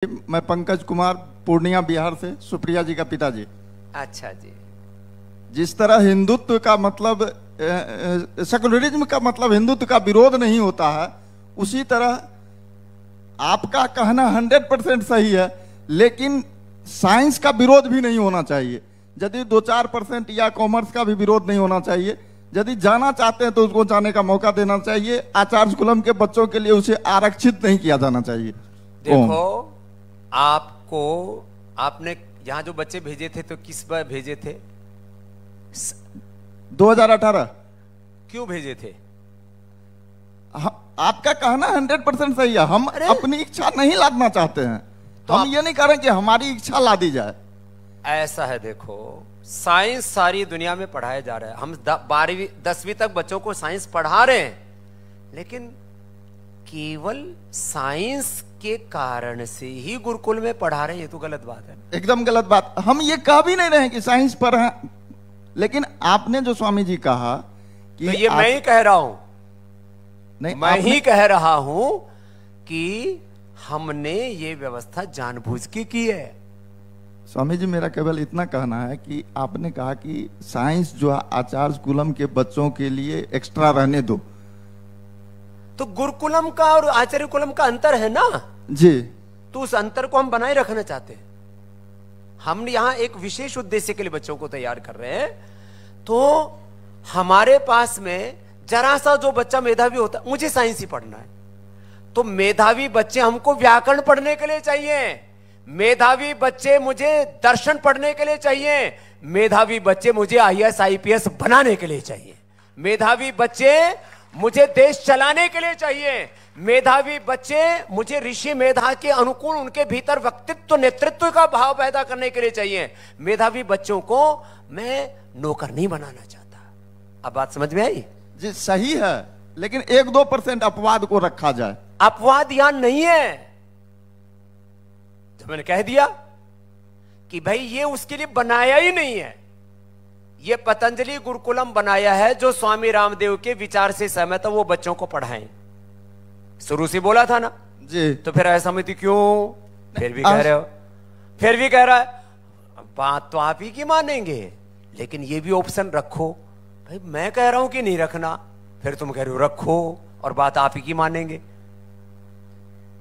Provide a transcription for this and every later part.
मैं पंकज कुमार पूर्णिया बिहार से, सुप्रिया जी का पिताजी। अच्छा जी। जिस तरह हिंदुत्व का मतलब सेकुलरिज्म का मतलब हिंदुत्व का विरोध नहीं होता है, उसी तरह आपका कहना 100% सही है, लेकिन साइंस का विरोध भी नहीं होना चाहिए। यदि 2-4% या कॉमर्स का भी विरोध नहीं होना चाहिए। यदि जाना चाहते हैं तो उसको जाने का मौका देना चाहिए। आचार्य कुलम के बच्चों के लिए उसे आरक्षित नहीं किया जाना चाहिए। देखो, आपने यहां जो बच्चे भेजे थे तो किस बार भेजे थे? 2018। क्यों भेजे थे? आपका कहना 100% सही है। हम अपनी इच्छा नहीं लादना चाहते हैं, तो हम ये नहीं कह रहे कि हमारी इच्छा ला दी जाए। ऐसा है, देखो, साइंस सारी दुनिया में पढ़ाया जा रहा है। हम 12वीं 10वीं तक बच्चों को साइंस पढ़ा रहे हैं, लेकिन केवल साइंस के कारण से ही गुरुकुल में पढ़ा रहे हैं। ये तो गलत बात है, एकदम गलत बात। हम ये कह भी नहीं रहे हैं कि साइंस पर है, लेकिन आपने जो स्वामी जी कहा कि तो ये मैं ही कह रहा हूं। नहीं, मैं ही कह रहा हूं कि हमने ये व्यवस्था जानबूझ के की है। स्वामी जी, मेरा केवल इतना कहना है कि आपने कहा कि साइंस जो है आचार्य कुलम के बच्चों के लिए एक्स्ट्रा रहने दो, तो गुरुकुलम का और आचार्य कुलम का अंतर है ना जी। तो उस अंतर को हम बनाए रखना चाहते हैं। हम यहां एक विशेष उद्देश्य के लिए बच्चों को तैयार कर रहे हैं। तो हमारे पास में जरा सा जो बच्चा मेधावी होता है, मुझे साइंस ही पढ़ना है, तो मेधावी बच्चे हमको व्याकरण पढ़ने के लिए चाहिए, मेधावी बच्चे मुझे दर्शन पढ़ने के लिए चाहिए, मेधावी बच्चे मुझे IAS IPS बनाने के लिए चाहिए, मेधावी बच्चे मुझे देश चलाने के लिए चाहिए, मेधावी बच्चे मुझे ऋषि मेधा के अनुकूल उनके भीतर व्यक्तित्व नेतृत्व का भाव पैदा करने के लिए चाहिए। मेधावी बच्चों को मैं नौकर नहीं बनाना चाहता। अब बात समझ में आई? जी, सही है, लेकिन 1-2% अपवाद को रखा जाए। अपवाद यहां नहीं है। तो मैंने कह दिया कि भाई ये उसके लिए बनाया ही नहीं है। ये पतंजलि गुरुकुलम बनाया है जो स्वामी रामदेव के विचार से सहमत है, वो बच्चों को पढ़ाएं। शुरू से बोला था ना जी। तो फिर ऐसा समिति क्यों फिर भी कह रहे हो? फिर भी कह रहा है, बात तो आप ही की मानेंगे, लेकिन ये भी ऑप्शन रखो। भाई मैं कह रहा हूं कि नहीं रखना, फिर तुम कह रहे हो रखो और बात आप ही की मानेंगे।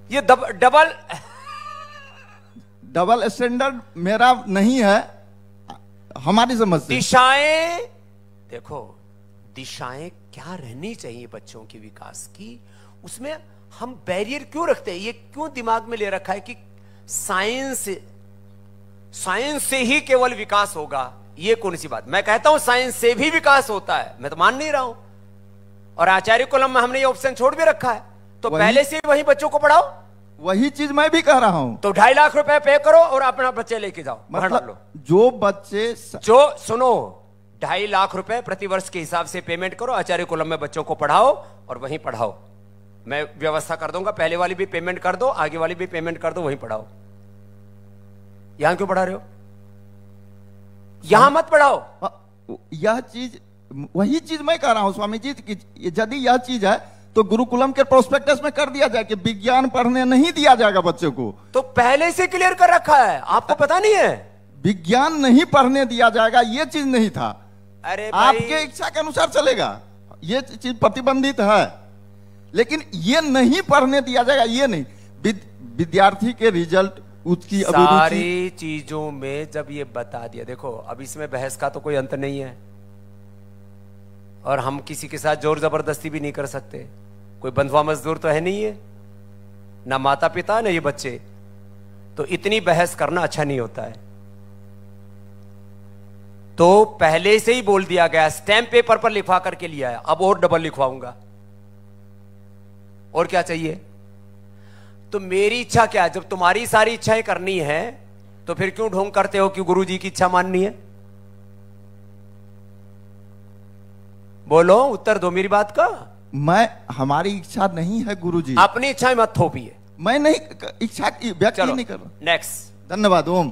ये डबल स्टैंडर्ड मेरा नहीं है, हमारी समझ से। दिशाएं देखो, दिशाएं क्या रहनी चाहिए बच्चों के विकास की, उसमें हम बैरियर क्यों रखते हैं? ये क्यों दिमाग में ले रखा है कि साइंस से ही केवल विकास होगा? ये कौन सी बात? मैं कहता हूं साइंस से भी विकास होता है, मैं तो मान नहीं रहा हूं। और आचार्य कुलम में हमने ये ऑप्शन छोड़ भी रखा है, तो पहले से वही बच्चों को पढ़ाओ। वही चीज मैं भी कह रहा हूं। तो 2.5 लाख रुपए पे करो और अपना बच्चे लेके जाओ। मतलब जो बच्चे सुनो, 2.5 लाख रुपए प्रति वर्ष के हिसाब से पेमेंट करो, आचार्य कुलम में बच्चों को पढ़ाओ और वहीं पढ़ाओ। मैं व्यवस्था कर दूंगा, पहले वाली भी पेमेंट कर दो, आगे वाली भी पेमेंट कर दो, वहीं पढ़ाओ। यहां क्यों पढ़ा रहे हो? यहां मत पढ़ाओ। यह चीज, वही चीज मैं कह रहा हूं स्वामी जी कि यदि यह चीज है तो गुरुकुलम के प्रोस्पेक्टस में कर दिया जाए कि विज्ञान पढ़ने नहीं दिया जाएगा बच्चों को। तो पहले से क्लियर कर रखा है, आपको पता नहीं है? विज्ञान नहीं पढ़ने दिया जाएगा, यह चीज नहीं था। अरे आपके इच्छा के अनुसार चलेगा, यह चीज प्रतिबंधित है, लेकिन यह नहीं पढ़ने दिया जाएगा, ये नहीं। विद्यार्थी के रिजल्ट, उसकी सारी चीजों में जब ये बता दिया, देखो अब इसमें बहस का तो कोई अंत नहीं है, और हम किसी के साथ जोर जबरदस्ती भी नहीं कर सकते। कोई बंधुआ मजदूर तो है नहीं है, ना माता पिता ना ये बच्चे, तो इतनी बहस करना अच्छा नहीं होता है। तो पहले से ही बोल दिया गया, स्टैम्प पेपर पर लिखवा करके लिया है, अब और डबल लिखवाऊंगा। और क्या चाहिए? तो मेरी इच्छा क्या है? जब तुम्हारी सारी इच्छाएं करनी है तो फिर क्यों ढोंग करते हो कि गुरुजी की इच्छा माननी है? बोलो, उत्तर दो मेरी बात का। हमारी इच्छा नहीं है गुरुजी। अपनी इच्छा मत थोपिए। मैं नहीं इच्छा व्यक्त नहीं कर रहा। नेक्स्ट। धन्यवाद। ओम।